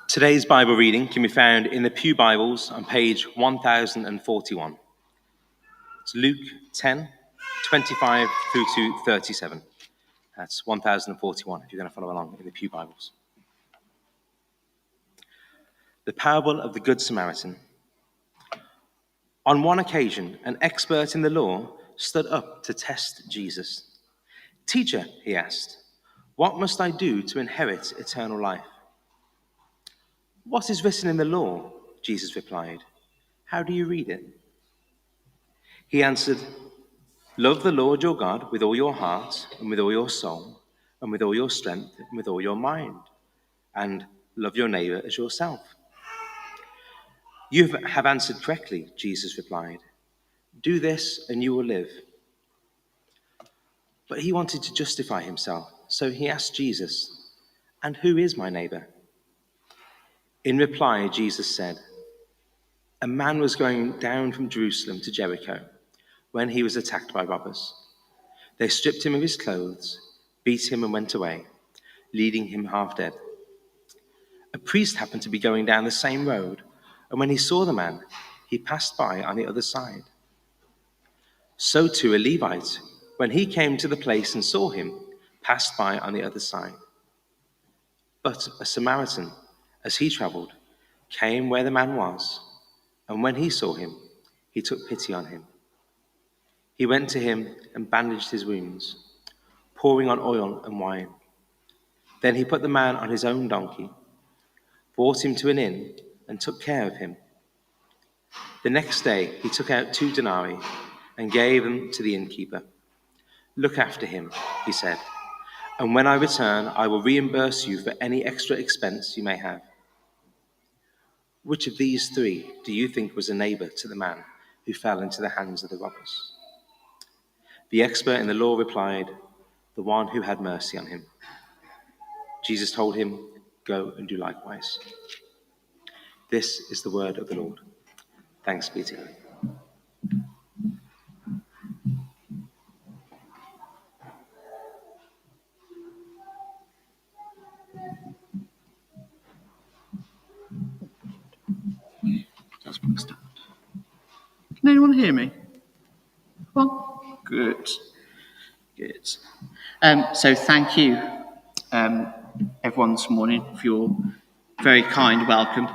Today's Bible reading can be found in the Pew Bibles on page 1041. It's Luke 10, 25 through to 37. That's 1041 if you're going to follow along in the Pew Bibles. The parable of the Good Samaritan. On one occasion, an expert in the law stood up to test Jesus. "Teacher," he asked, "what must I do to inherit eternal life?" "What is written in the law?" Jesus replied. "How do you read it?" He answered, "Love the Lord your God with all your heart and with all your soul and with all your strength and with all your mind, and love your neighbor as yourself." "You have answered correctly," Jesus replied. "Do this and you will live." But he wanted to justify himself, so he asked Jesus, "And who is my neighbor?" In reply, Jesus said, "A man was going down from Jerusalem to Jericho when he was attacked by robbers. They stripped him of his clothes, beat him, and went away, leaving him half dead. A priest happened to be going down the same road, and when he saw the man, he passed by on the other side. So too a Levite, when he came to the place and saw him, passed by on the other side. But a Samaritan, as he traveled, came where the man was, and when he saw him, he took pity on him. He went to him and bandaged his wounds, pouring on oil and wine. Then he put the man on his own donkey, brought him to an inn, and took care of him. The next day he took out 2 denarii and gave them to the innkeeper. 'Look after him,' he said, 'and when I return, I will reimburse you for any extra expense you may have.' Which of these 3 do you think was a neighbor to the man who fell into the hands of the robbers?" The expert in the law replied, "The one who had mercy on him." Jesus told him, "Go and do likewise." This is the word of the Lord. Thanks be to God. Can anyone hear me? Well, good. So thank you, everyone this morning, for your very kind welcome.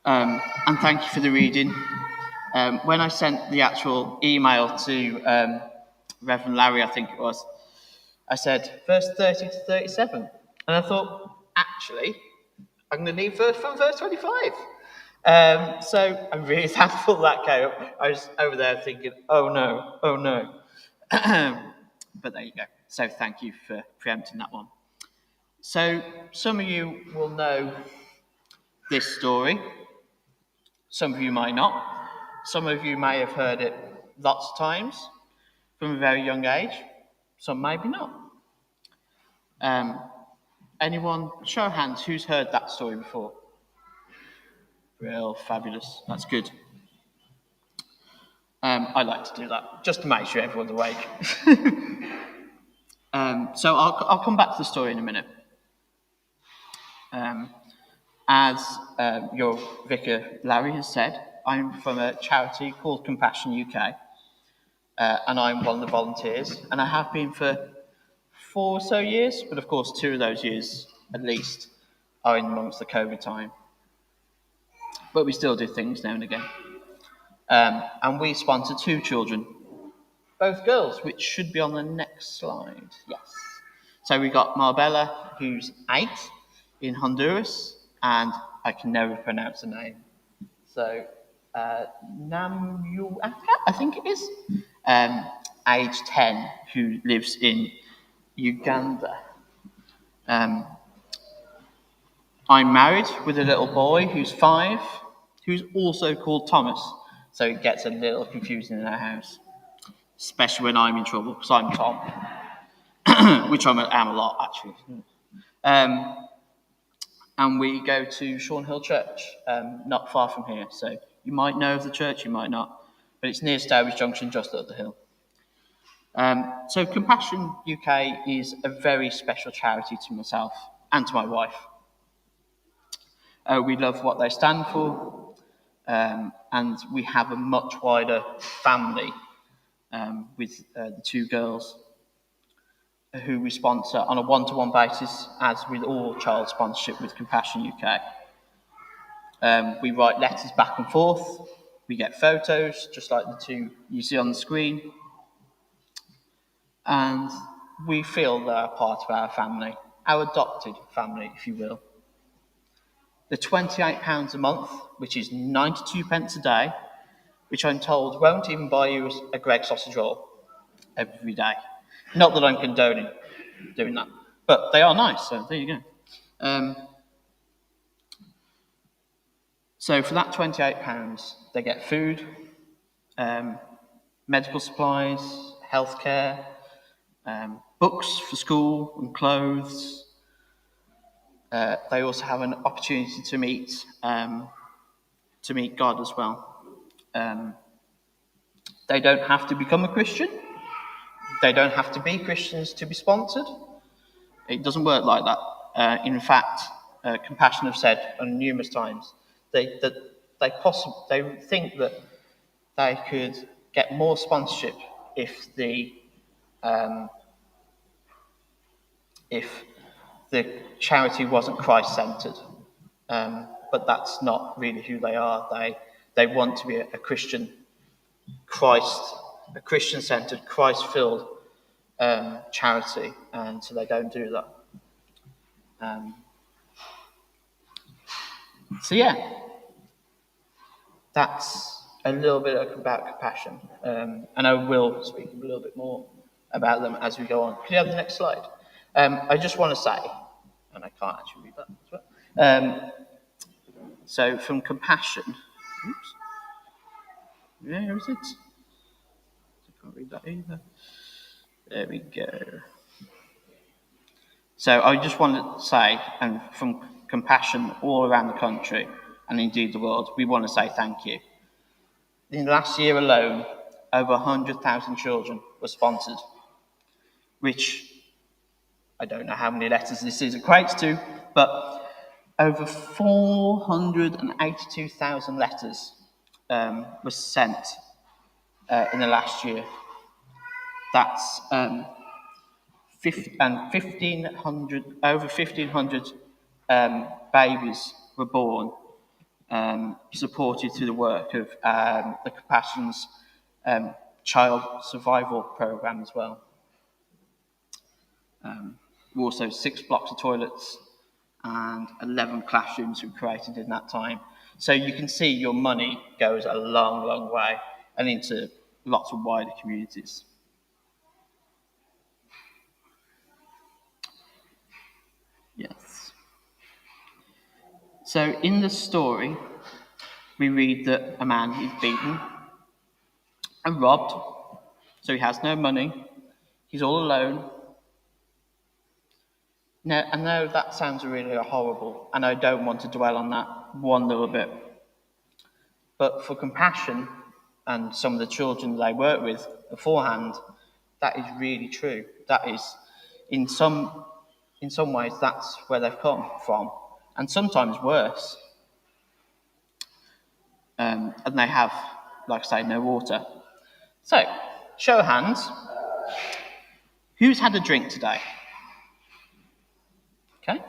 And thank you for the reading. When I sent the actual email to Reverend Larry, I think it was, I said verse 30 to 37. And I thought, actually, I'm going to need from verse 25. So I'm really thankful that came up. I was over there thinking, oh no. But there you go. So thank you for preempting that one. So some of you will know this story. Some of you might not. Some of you may have heard it lots of times from a very young age. Some maybe not. Anyone, show of hands, who's heard that story before? Real fabulous. That's good. I like to do that, just to make sure everyone's awake. So I'll come back to the story in a minute. As your vicar, Larry, has said, I'm from a charity called Compassion UK, and I'm one of the volunteers, and I have been for 4 or so years, but of course 2 of those years, at least, are in amongst the COVID time. But we still do things now and again. And we sponsor 2 children, both girls, which should be on the next slide. Yes. So we got Marbella, who's 8, in Honduras, and I can never pronounce the name. So Namuaka, I think it is, age 10, who lives in Uganda. I'm married with a little boy who's 5, who's also called Thomas. So it gets a little confusing in our house, especially when I'm in trouble, because I'm Tom, which I am a lot, actually. And we go to Shawn Hill Church, not far from here. So you might know of the church, you might not, but it's near Stowbridge Junction, just up the hill. So Compassion UK is a very special charity to myself and to my wife. We love what they stand for, and we have a much wider family with the two girls who we sponsor on a one-to-one basis, as with all child sponsorship with Compassion UK. We write letters back and forth. We get photos, just like the two you see on the screen. And we feel they're part of our family, our adopted family, if you will. The £28 a month, which is 92 pence a day, which I'm told won't even buy you a Gregg sausage roll every day. Not that I'm condoning doing that, but they are nice, so there you go. So for that £28, they get food, medical supplies, healthcare, books for school and clothes. They also have an opportunity to meet God as well. They don't have to become a Christian. They don't have to be Christians to be sponsored. It doesn't work like that. In fact, Compassion have said on numerous times they think that they could get more sponsorship if the charity wasn't Christ-centered. But that's not really who they are. They want to be a Christian, a Christian-centered, Christ-filled charity, and so they don't do that. So yeah, that's a little bit about Compassion, and I will speak a little bit more about them as we go on. Can you have the next slide? I just want to say, and I can't actually read that as well. So from Compassion, oops, where is it? I can't read that either. There we go. So I just want to say, and from Compassion all around the country, and indeed the world, we want to say thank you. In the last year alone, over 100,000 children were sponsored, which I don't know how many letters this equates to, but over 482,000 letters were sent in the last year. That's over 1,500 babies were born, supported through the work of the Compassion's child survival program as well. Also 6 blocks of toilets and 11 classrooms were created in that time. So you can see your money goes a long, long way and into lots of wider communities. Yes. So in the story, we read that a man is beaten and robbed, so he has no money, he's all alone. Now, I know that sounds really horrible, and I don't want to dwell on that one little bit. But for Compassion and some of the children they work with beforehand, that is really true. That is, in some ways, that's where they've come from, and sometimes worse. And they have, like I say, no water. So, show of hands. Who's had a drink today? Okay.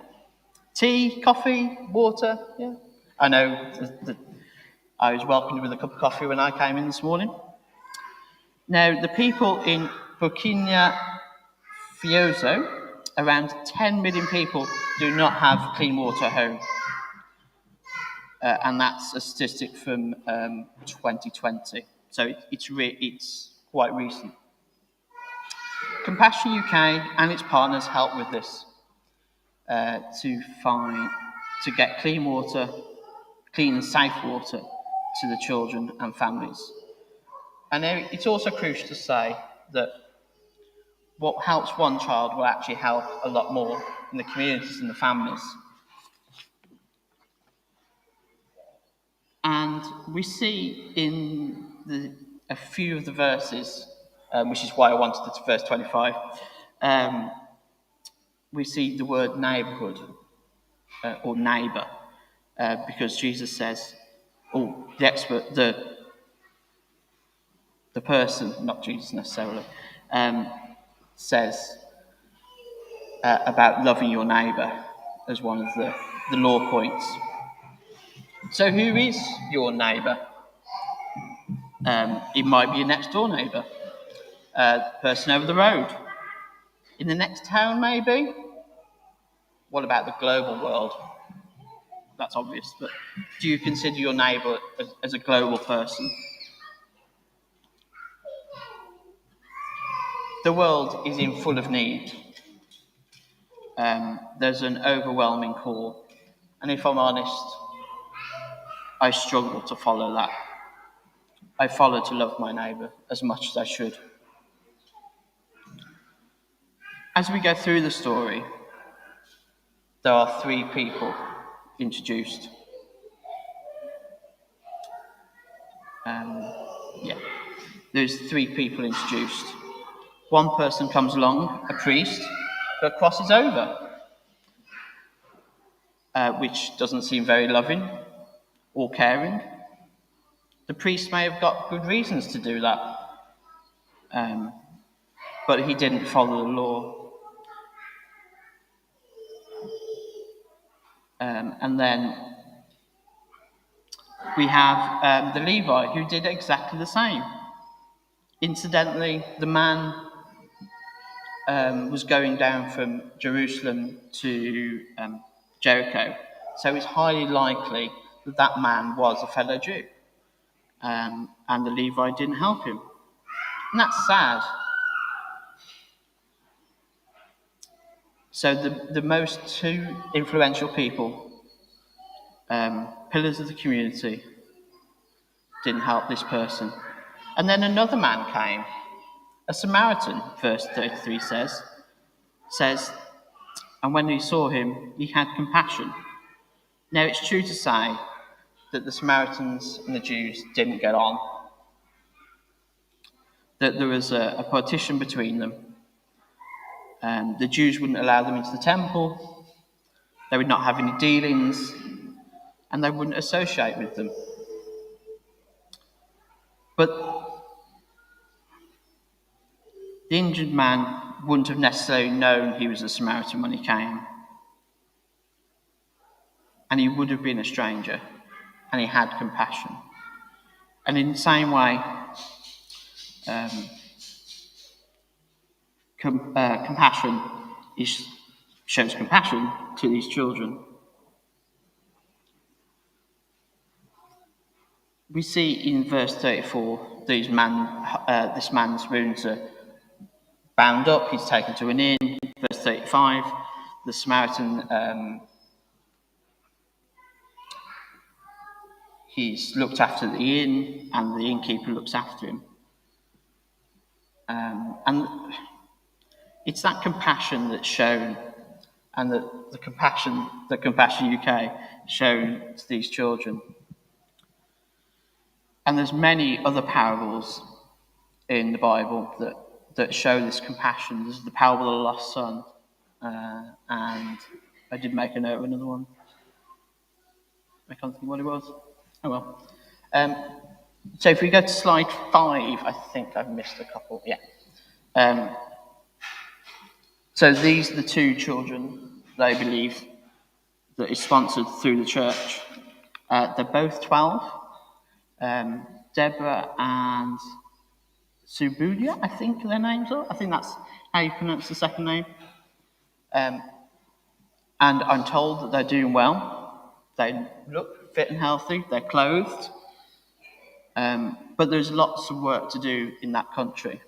Tea, coffee, water? Yeah. I know I was welcomed with a cup of coffee when I came in this morning. Now, the people in Burkina Faso, around 10 million people do not have clean water at home. And that's a statistic from 2020. So it's quite recent. Compassion UK and its partners help with this to get clean water, clean and safe water to the children and families. And it's also crucial to say that what helps one child will actually help a lot more in the communities and the families. And we see in a few of the verses, which is why I wanted it to verse 25, we see the word neighbourhood or neighbour. because Jesus says, the person, not Jesus necessarily, says about loving your neighbour as one of the law points. So who is your neighbour? It might be your next door neighbour, the person over the road, in the next town maybe. What about the global world? That's obvious, but do you consider your neighbour as a global person? The world is in full of need. There's an overwhelming call, and if I'm honest, I struggle to follow that. I follow to love my neighbour as much as I should. As we go through the story, there are 3 people introduced. There's 3 people introduced. One person comes along, a priest, but crosses over, which doesn't seem very loving or caring. The priest may have got good reasons to do that, but he didn't follow the law. And then we have the Levi, who did exactly the same. Incidentally, the man was going down from Jerusalem to Jericho, so it's highly likely that that man was a fellow Jew, and the Levi didn't help him. And that's sad. So the most 2 influential people, pillars of the community, didn't help this person. And then another man came, a Samaritan, verse 33 says, and when he saw him, he had compassion. Now, it's true to say that the Samaritans and the Jews didn't get on, that there was a partition between them. The Jews wouldn't allow them into the temple, they would not have any dealings, and they wouldn't associate with them. But the injured man wouldn't have necessarily known he was a Samaritan when he came. And he would have been a stranger, and he had compassion. And in the same way, compassion shows compassion to these children. We see in verse 34, this man's wounds are bound up, he's taken to an inn. Verse 35, the Samaritan, he's looked after the inn, and the innkeeper looks after him. And it's that compassion that's shown, and the compassion UK shown to these children. And there's many other parables in the Bible that show this compassion. There's the parable of the lost son, and I did make a note of another one. I can't think what it was. Oh well. So if we go to slide 5, I think I've missed a couple. Yeah. So these are the 2 children they believe that is sponsored through the church. They're both 12. Deborah and Subudia, I think their names are. I think that's how you pronounce the second name. And I'm told that they're doing well. They look fit and healthy. They're clothed. But there's lots of work to do in that country.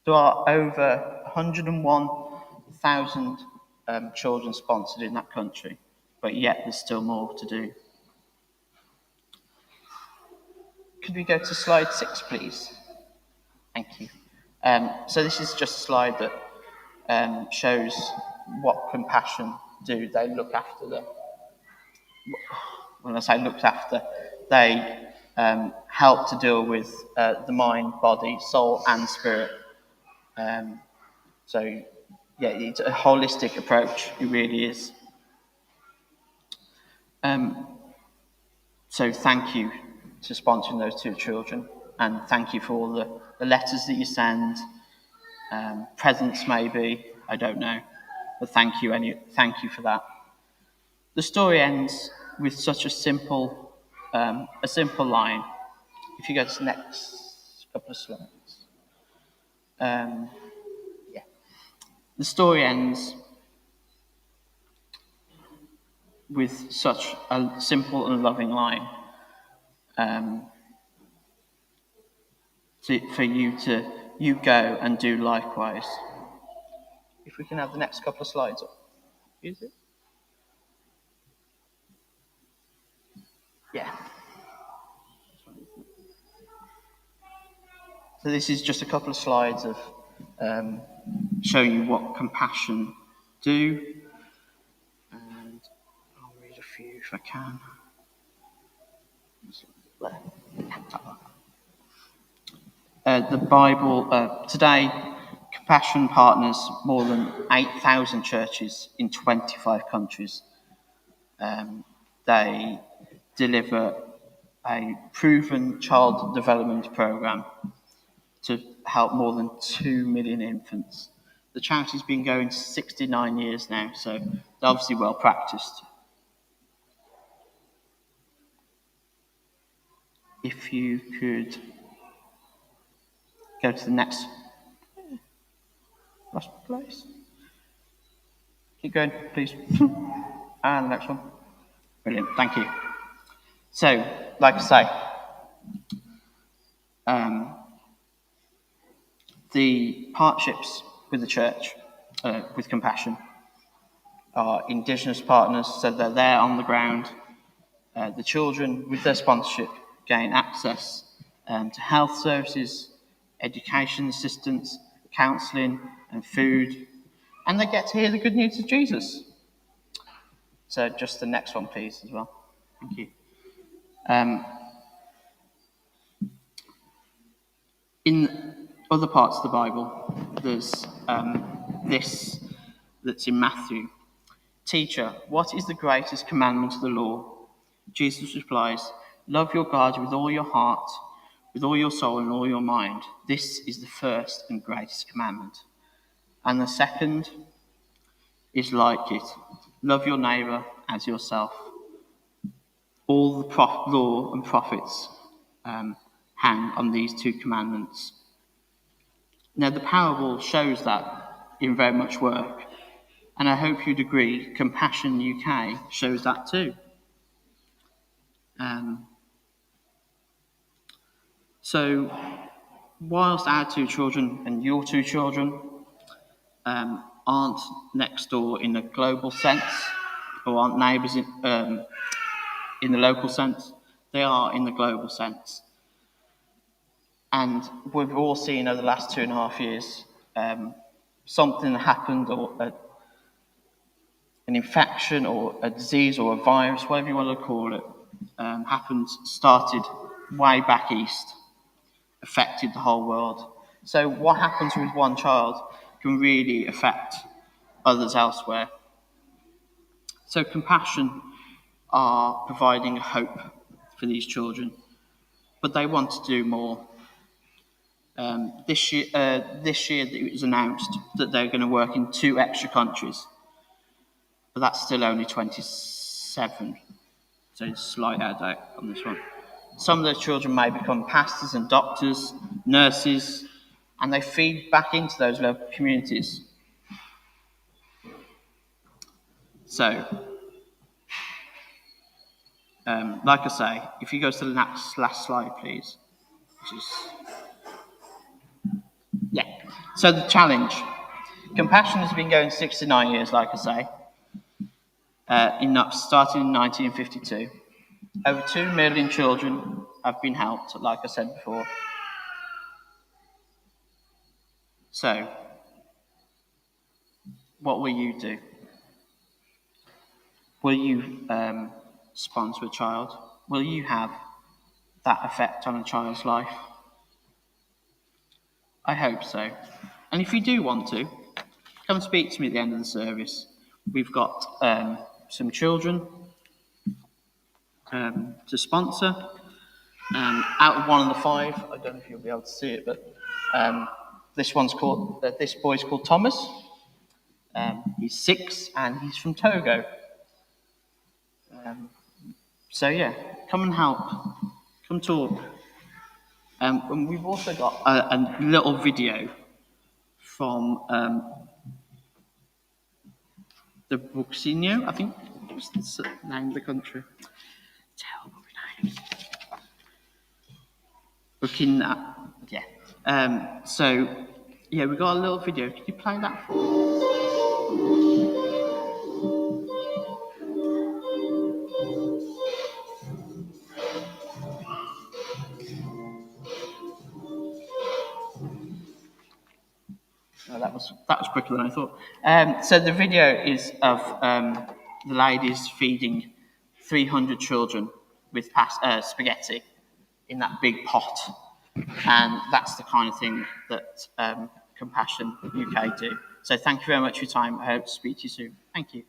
There are over 101,000 children sponsored in that country, but yet there's still more to do. Could we go to slide 6, please? Thank you. So this is just a slide that shows what compassion do. They look after them. When I say looked after, they help to deal with the mind, body, soul, and spirit. So, yeah, it's a holistic approach. It really is. So thank you to sponsoring those 2 children, and thank you for all the letters that you send, presents maybe, I don't know, but thank you for that. The story ends with such a simple line. If you go to the next couple of slides. The story ends with such a simple and loving line. For you go and do likewise. If we can have the next couple of slides up. Is it? Yeah. So this is just a couple of slides of showing you what compassion do. And I'll read a few if I can. The Bible, today, Compassion partners more than 8,000 churches in 25 countries. They deliver a proven child development program to help more than 2 million infants. The charity's been going 69 years now, so they're obviously well practiced. If you could go to the next last place. Keep going, please. And the next one. Brilliant, thank you. So, like I say, the partnerships with the church, with Compassion, are Indigenous partners, so they're there on the ground. The children, with their sponsorship, gain access to health services, education assistance, counselling and food, and they get to hear the good news of Jesus. So just the next one, please, as well. Thank you. In other parts of the Bible, there's this that's in Matthew. Teacher, what is the greatest commandment of the law? Jesus replies, love your God with all your heart, with all your soul and all your mind. This is the first and greatest commandment. And the second is like it. Love your neighbour as yourself. All the law and prophets hang on these 2 commandments. Now, the parable shows that in very much work. And I hope you'd agree, Compassion UK shows that too. So, whilst our 2 children and your 2 children aren't next door in a global sense, or aren't neighbours in the local sense, they are in the global sense. And we've all seen over the last 2.5 years, something happened, or an infection, or a disease, or a virus, whatever you want to call it, started way back east, affected the whole world. So what happens with one child can really affect others elsewhere. So Compassion are providing hope for these children, but they want to do more. This year it was announced that they're going to work in 2 extra countries, but that's still only 27, so it's a slight adult on this one. Some of those children may become pastors and doctors, nurses, and they feed back into those local communities. So, like I say, if you go to the last slide, please. So the challenge. Compassion has been going 69 years, like I say, starting in 1952. Over 2 million children have been helped, like I said before. So, what will you do? Will you sponsor a child? Will you have that effect on a child's life? I hope so. And if you do want to, come speak to me at the end of the service. We've got some children to sponsor. Out of one of the 5, I don't know if you'll be able to see it, but this boy's called Thomas. He's 6 and he's from Togo. So yeah, come and help. Come talk. And we've also got a little video from the Buxinho, I think was the name of the country. Terrible name. Burkina, yeah. So, yeah, we got a little video. Can you play that for me? Oh, that was quicker than I thought. So the video is of the ladies feeding 300 children with spaghetti in that big pot, and that's the kind of thing that Compassion UK do. So thank you very much for your time. I hope to speak to you soon. Thank you.